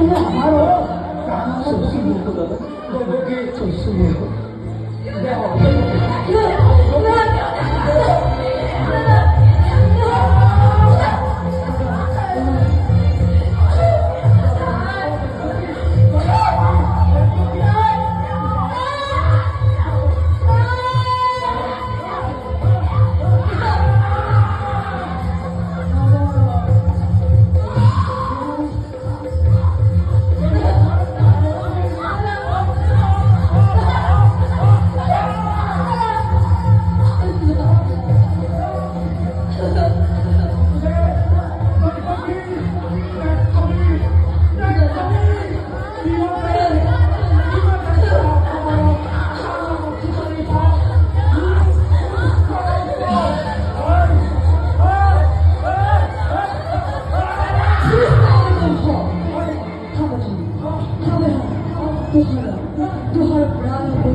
왜 안 알아? 나는 정신이거든. 너 그게 정신이고. 내가 어떤 Du har bra